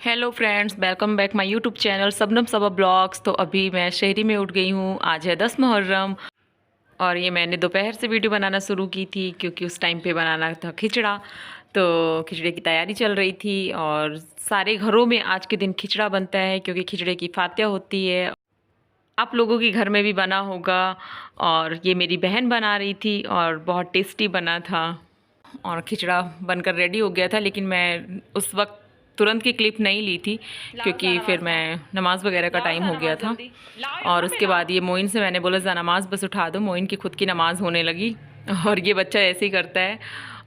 Hello friends, welcome back my YouTube channel Shabnam Saba blogs. तो अभी मैं शहरी में उठ गई हूँ। आज है 10 मुहर्रम और ये मैंने दोपहर से वीडियो बनाना शुरू की थी क्योंकि उस टाइम पे बनाना था खिचड़ा। तो खिचड़े की तैयारी चल रही थी और सारे घरों में आज के दिन खिचड़ा बनता है क्योंकि खिचड़े की फातिया होती है। आप लोगों के घर में भी बना होगा। और ये मेरी बहन बना रही थी और बहुत टेस्टी बना था। और खिचड़ा बनकर रेडी हो गया था, लेकिन मैं उस वक्त तुरंत की क्लिप नहीं ली थी क्योंकि फिर मैं नमाज़ वगैरह का टाइम हो गया था। और उसके बाद ये मोइन से मैंने बोला ज़रा नमाज़ बस उठा दो। मोइन की खुद की नमाज़ होने लगी और ये बच्चा ऐसे ही करता है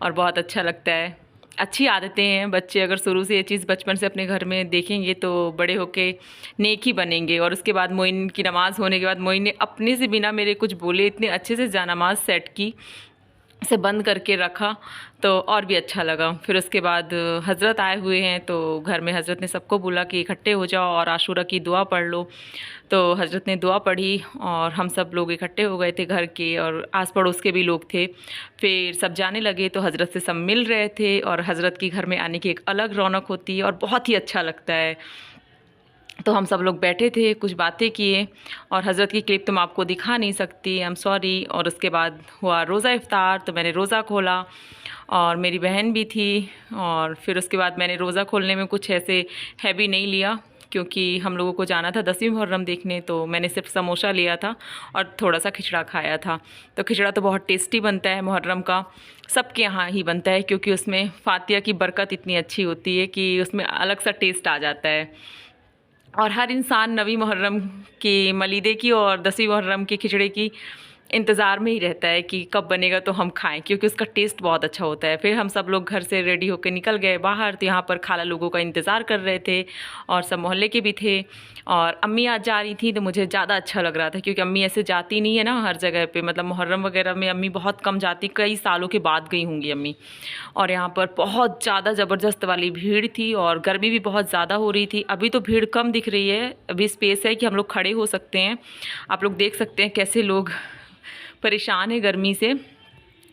और बहुत अच्छा लगता है। अच्छी आदतें हैं। बच्चे अगर शुरू से ये चीज़ बचपन से अपने घर में देखेंगे तो बड़े होके नेक ही बनेंगे। और उसके बाद मोइन की नमाज़ होने के बाद मोइन ने अपने से बिना मेरे कुछ बोले इतने अच्छे से जानमाज़ सेट की, से बंद करके रखा, तो और भी अच्छा लगा। फिर उसके बाद हज़रत आए हुए हैं तो घर में हज़रत ने सबको बोला कि इकट्ठे हो जाओ और आशूरा की दुआ पढ़ लो। तो हज़रत ने दुआ पढ़ी और हम सब लोग इकट्ठे हो गए थे घर के, और आस पड़ोस के भी लोग थे। फिर सब जाने लगे तो हज़रत से सब मिल रहे थे और हज़रत के घर में आने की एक अलग रौनक होती है और बहुत ही अच्छा लगता है। तो हम सब लोग बैठे थे, कुछ बातें किए और हज़रत की क्लिप तो मैं आपको दिखा नहीं सकती, आई एम सॉरी। और उसके बाद हुआ रोज़ा इफ़्तार, तो मैंने रोज़ा खोला और मेरी बहन भी थी। और फिर उसके बाद मैंने रोज़ा खोलने में कुछ ऐसे हैवी नहीं लिया क्योंकि हम लोगों को जाना था 10वीं मुहर्रम देखने, तो मैंने सिर्फ समोसा लिया था और थोड़ा सा खिचड़ा खाया था। तो खिचड़ा तो बहुत टेस्टी बनता है मुहर्रम का, सबके यहाँ ही बनता है क्योंकि उसमें फातिया की बरकत इतनी अच्छी होती है कि उसमें अलग सा टेस्ट आ जाता है। और हर इंसान नवी मुहर्रम की मलीदे की और 10वीं मुहर्रम के खिचड़े की इंतज़ार में ही रहता है कि कब बनेगा तो हम खाएं, क्योंकि उसका टेस्ट बहुत अच्छा होता है। फिर हम सब लोग घर से रेडी होकर निकल गए बाहर, तो यहाँ पर खाला लोगों का इंतज़ार कर रहे थे और सब मोहल्ले के भी थे। और अम्मी आज जा रही थी तो मुझे ज़्यादा अच्छा लग रहा था क्योंकि अम्मी ऐसे जाती नहीं है ना हर जगह पे, मतलब मुहर्रम वगैरह में अम्मी बहुत कम जाती, कई सालों के बाद गई होंगी अम्मी। और यहाँ पर बहुत ज़्यादा ज़बरदस्त वाली भीड़ थी और गर्मी भी बहुत ज़्यादा हो रही थी। अभी तो भीड़ कम दिख रही है, अभी स्पेस है कि हम लोग खड़े हो सकते हैं। आप लोग देख सकते हैं कैसे लोग परेशान हैं गर्मी से।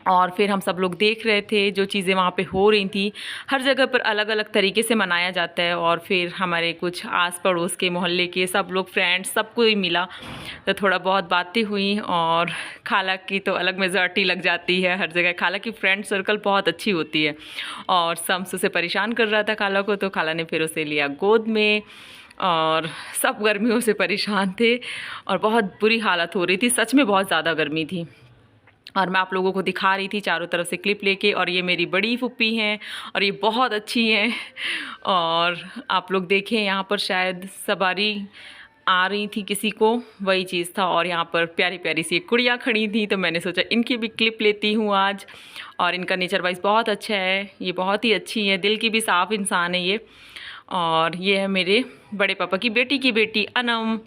और फिर हम सब लोग देख रहे थे जो चीज़ें वहाँ पे हो रही थी। हर जगह पर अलग अलग तरीके से मनाया जाता है। और फिर हमारे कुछ आस पड़ोस के मोहल्ले के सब लोग फ्रेंड्स सबको ही मिला, तो थोड़ा बहुत बातें हुई। और खाला की तो अलग मेजॉरिटी लग जाती है हर जगह, खाला की फ्रेंड सर्कल बहुत अच्छी होती है। और शम्स उसे परेशान कर रहा था खाला को, तो खाला ने फिर उसे लिया गोद में। और सब गर्मियों से परेशान थे और बहुत बुरी हालत हो रही थी, सच में बहुत ज़्यादा गर्मी थी। और मैं आप लोगों को दिखा रही थी चारों तरफ से क्लिप लेके। और ये मेरी बड़ी फूफी हैं और ये बहुत अच्छी हैं। और आप लोग देखें यहाँ पर शायद सवारी आ रही थी किसी को, वही चीज़ था। और यहाँ पर प्यारी प्यारी सी एक गुड़िया खड़ी थी, तो मैंने सोचा इनकी भी क्लिप लेती हूँ आज। और इनका नेचर वाइज बहुत अच्छा है, ये बहुत ही अच्छी है, दिल की भी साफ़ इंसान है ये। और ये है मेरे बड़े पापा की बेटी अनम।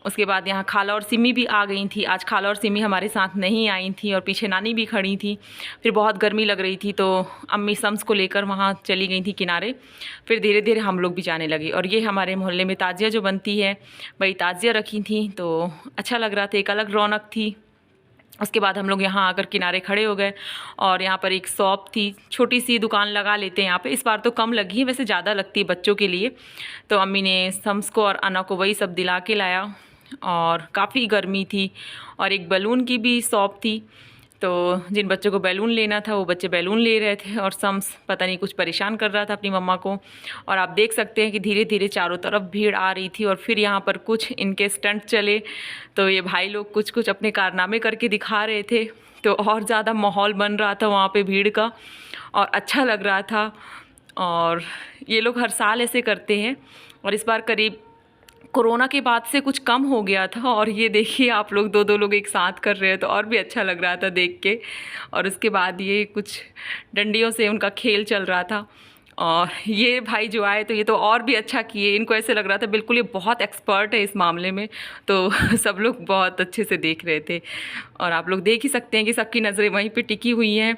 उसके बाद यहाँ खाला और सिमी भी आ गई थी। आज खाला और सिमी हमारे साथ नहीं आई थी और पीछे नानी भी खड़ी थी। फिर बहुत गर्मी लग रही थी तो अम्मी शम्स को लेकर वहाँ चली गई थी किनारे। फिर धीरे धीरे हम लोग भी जाने लगे। और ये हमारे मोहल्ले में ताजिया जो बनती है, वही ताजिया रखी थी, तो अच्छा लग रहा था, एक अलग रौनक थी। उसके बाद हम लोग यहाँ आकर किनारे खड़े हो गए। और यहाँ पर एक शॉप थी, छोटी सी दुकान लगा लेते हैं यहाँ पे, इस बार तो कम लगी है, वैसे ज़्यादा लगती है बच्चों के लिए। तो अम्मी ने शम्स को और अना को वही सब दिला के लाया। और काफ़ी गर्मी थी। और एक बैलून की भी शॉप थी, तो जिन बच्चों को बैलून लेना था वो बच्चे बैलून ले रहे थे और शम्स पता नहीं कुछ परेशान कर रहा था अपनी मम्मा को। और आप देख सकते हैं कि धीरे धीरे चारों तरफ भीड़ आ रही थी। और फिर यहाँ पर कुछ इनके स्टंट चले, तो ये भाई लोग कुछ कुछ अपने कारनामे करके दिखा रहे थे, तो और ज़्यादा माहौल बन रहा था वहाँ पे भीड़ का और अच्छा लग रहा था। और ये लोग हर साल ऐसे करते हैं और इस बार करीब कोरोना के बाद से कुछ कम हो गया था। और ये देखिए आप लोग दो दो लोग एक साथ कर रहे हैं, तो और भी अच्छा लग रहा था देख के। और उसके बाद ये कुछ डंडियों से उनका खेल चल रहा था। और ये भाई जो आए तो ये तो और भी अच्छा किए, इनको ऐसे लग रहा था बिल्कुल ये बहुत एक्सपर्ट है इस मामले में, तो सब लोग बहुत अच्छे से देख रहे थे। और आप लोग देख ही सकते हैं कि सबकी नज़रें वहीं पे टिकी हुई हैं।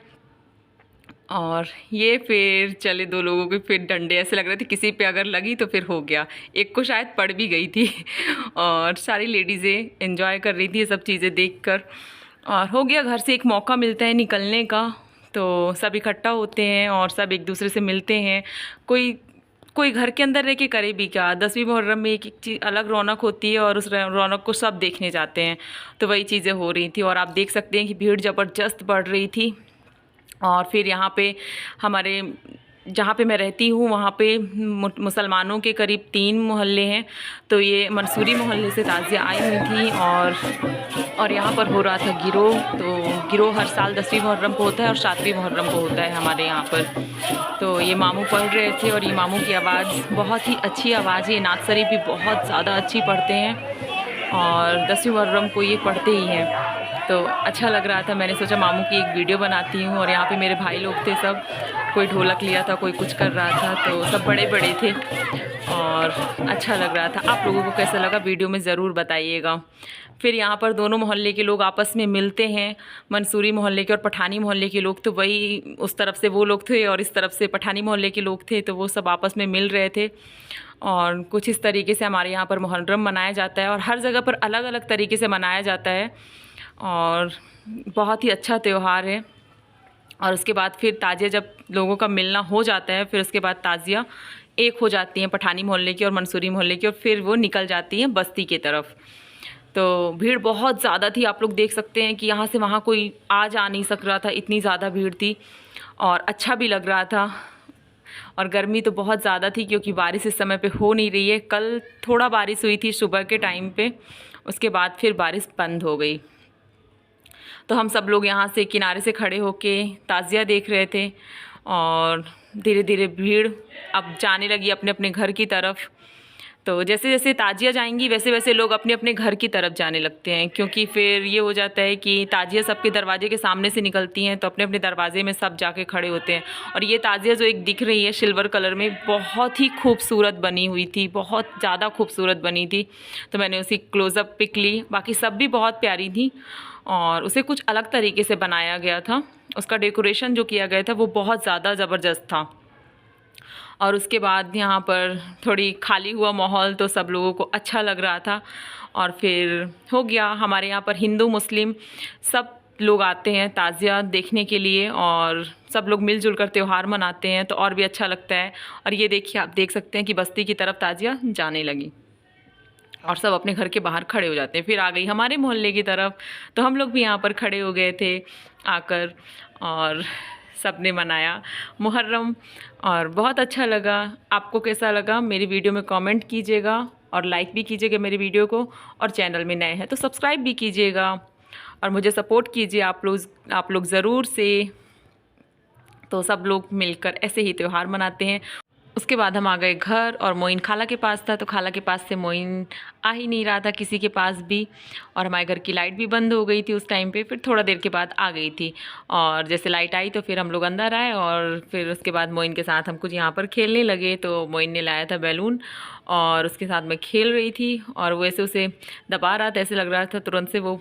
और ये फिर चले दो लोगों के फिर डंडे, ऐसे लग रहे थे किसी पे अगर लगी तो फिर हो गया, एक को शायद पड़ भी गई थी। और सारी लेडीज़ें एंजॉय कर रही थी ये सब चीज़ें देखकर। और हो गया, घर से एक मौका मिलता है निकलने का, तो सब इकट्ठा होते हैं और सब एक दूसरे से मिलते हैं। कोई कोई घर के अंदर रह के करे भी क्या। 10वीं मुहर्रम में एक एक चीज़ अलग रौनक होती है और उस रौनक को सब देखने जाते हैं। तो वही चीज़ें हो रही थी और आप देख सकते हैं कि भीड़ ज़बरदस्त बढ़ रही थी। और फिर यहाँ पे हमारे जहाँ पे मैं रहती हूँ वहाँ पे मुसलमानों के करीब 3 मोहल्ले हैं। तो ये मंसूरी मोहल्ले से ताज़िया आई हुई थी और यहाँ पर हो रहा था गिरोह। तो गिरोह हर साल 10वीं मुहर्रम को होता है और 7वीं मुहर्रम को होता है हमारे यहाँ पर। तो ये मामू पढ़ रहे थे और ये मामू की आवाज़ बहुत ही अच्छी आवाज़ है। नात शरीफ भी बहुत ज़्यादा अच्छी पढ़ते हैं और 10वीं मुहर्रम को ये पढ़ते ही हैं। तो अच्छा लग रहा था। मैंने सोचा मामू की एक वीडियो बनाती हूँ। और यहाँ पे मेरे भाई लोग थे सब, कोई ढोलक लिया था, कोई कुछ कर रहा था। तो सब बड़े बड़े थे और अच्छा लग रहा था। आप लोगों को कैसा लगा वीडियो में ज़रूर बताइएगा। फिर यहाँ पर दोनों मोहल्ले के लोग आपस में मिलते हैं, मंसूरी मोहल्ले के और पठानी मोहल्ले के लोग। तो वही उस तरफ से वो लोग थे और इस तरफ से पठानी मोहल्ले के लोग थे। तो वो सब आपस में मिल रहे थे और कुछ इस तरीके से हमारे यहाँ पर मुहर्रम मनाया जाता है। और हर जगह पर अलग अलग तरीके से मनाया जाता है और बहुत ही अच्छा त्यौहार है। और उसके बाद फिर ताज़िया जब लोगों का मिलना हो जाता है, फिर उसके बाद ताज़िया एक हो जाती हैं पठानी मोहल्ले की और मंसूरी मोहल्ले की, और फिर वो निकल जाती हैं बस्ती की तरफ। तो भीड़ बहुत ज़्यादा थी। आप लोग देख सकते हैं कि यहाँ से वहाँ कोई आ जा नहीं सक रहा था, इतनी ज़्यादा भीड़ थी। और अच्छा भी लग रहा था। और गर्मी तो बहुत ज़्यादा थी क्योंकि बारिश इस समय पे हो नहीं रही है। कल थोड़ा बारिश हुई थी सुबह के टाइम पे, उसके बाद फिर बारिश बंद हो गई। तो हम सब लोग यहाँ से किनारे से खड़े होके ताज़िया देख रहे थे और धीरे धीरे भीड़ अब जाने लगी अपने अपने घर की तरफ। तो जैसे जैसे ताज़िया जाएंगी वैसे वैसे लोग अपने अपने घर की तरफ जाने लगते हैं, क्योंकि फिर ये हो जाता है कि ताज़िया सबके दरवाजे के सामने से निकलती हैं तो अपने अपने दरवाजे में सब जाके खड़े होते हैं। और ये ताज़िया जो एक दिख रही है सिल्वर कलर में, बहुत ही खूबसूरत बनी हुई थी, बहुत ज़्यादा खूबसूरत बनी थी। तो मैंने उसी क्लोज़अप पिक ली। बाकी सब भी बहुत प्यारी थी और उसे कुछ अलग तरीके से बनाया गया था। उसका डेकोरेशन जो किया गया था वो बहुत ज़्यादा ज़बरदस्त था। और उसके बाद यहाँ पर थोड़ी खाली हुआ माहौल, तो सब लोगों को अच्छा लग रहा था। और फिर हो गया, हमारे यहाँ पर हिंदू मुस्लिम सब लोग आते हैं ताज़िया देखने के लिए और सब लोग मिलजुल कर त्यौहार मनाते हैं, तो और भी अच्छा लगता है। और ये देखिए, आप देख सकते हैं कि बस्ती की तरफ ताज़िया जाने लगी और सब अपने घर के बाहर खड़े हो जाते हैं। फिर आ गई हमारे मोहल्ले की तरफ, तो हम लोग भी यहाँ पर खड़े हो गए थे आकर और सब ने मनाया मुहर्रम और बहुत अच्छा लगा। आपको कैसा लगा मेरी वीडियो में कमेंट कीजिएगा और लाइक भी कीजिएगा मेरी वीडियो को। और चैनल में नए हैं तो सब्सक्राइब भी कीजिएगा और मुझे सपोर्ट कीजिए आप लोग ज़रूर से। तो सब लोग मिलकर ऐसे ही त्यौहार मनाते हैं। उसके बाद हम आ गए घर और मोइन खाला के पास था, तो खाला के पास से मोइन आ ही नहीं रहा था किसी के पास भी। और हमारे घर की लाइट भी बंद हो गई थी उस टाइम पे। फिर थोड़ा देर के बाद आ गई थी और जैसे लाइट आई तो फिर हम लोग अंदर आए और फिर उसके बाद मोइन के साथ हम कुछ यहाँ पर खेलने लगे। तो मोइन ने लाया था बैलून और उसके साथ मैं खेल रही थी और वो ऐसे उसे दबा रहा था, ऐसे लग रहा था तुरंत से वो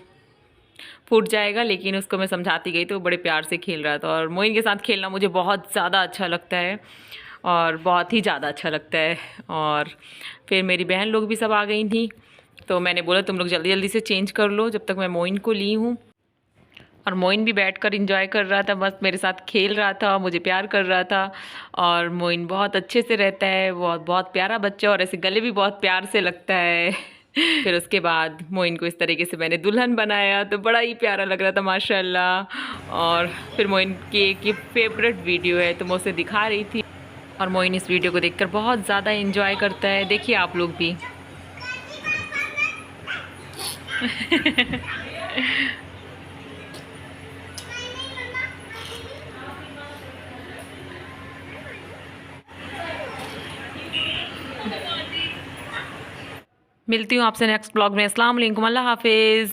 फूट जाएगा, लेकिन उसको मैं समझाती गई तो वो बड़े प्यार से खेल रहा था। और मोइन के साथ खेलना मुझे बहुत ज़्यादा अच्छा लगता है और बहुत ही ज़्यादा अच्छा लगता है। और फिर मेरी बहन लोग भी सब आ गई थी, तो मैंने बोला तुम लोग जल्दी जल्दी से चेंज कर लो जब तक मैं मोइन को ली हूँ। और मोइन भी बैठकर एंजॉय कर रहा था, बस मेरे साथ खेल रहा था, मुझे प्यार कर रहा था। और मोइन बहुत अच्छे से रहता है, बहुत प्यारा बच्चा और ऐसे गले भी बहुत प्यार से लगता है। फिर उसके बाद मोइन को इस तरीके से मैंने दुल्हन बनाया, तो बड़ा ही प्यारा लग रहा था माशाल्लाह। और फिर मोइन की एक फेवरेट वीडियो है तो मैं उसे दिखा रही थी और मोइन इस वीडियो को देखकर बहुत ज़्यादा एंजॉय करता है। देखिए आप लोग भी। मिलती हूँ आपसे नेक्स्ट ब्लॉग में। अस्सलाम वालेकुम, अल्लाह हाफिज़।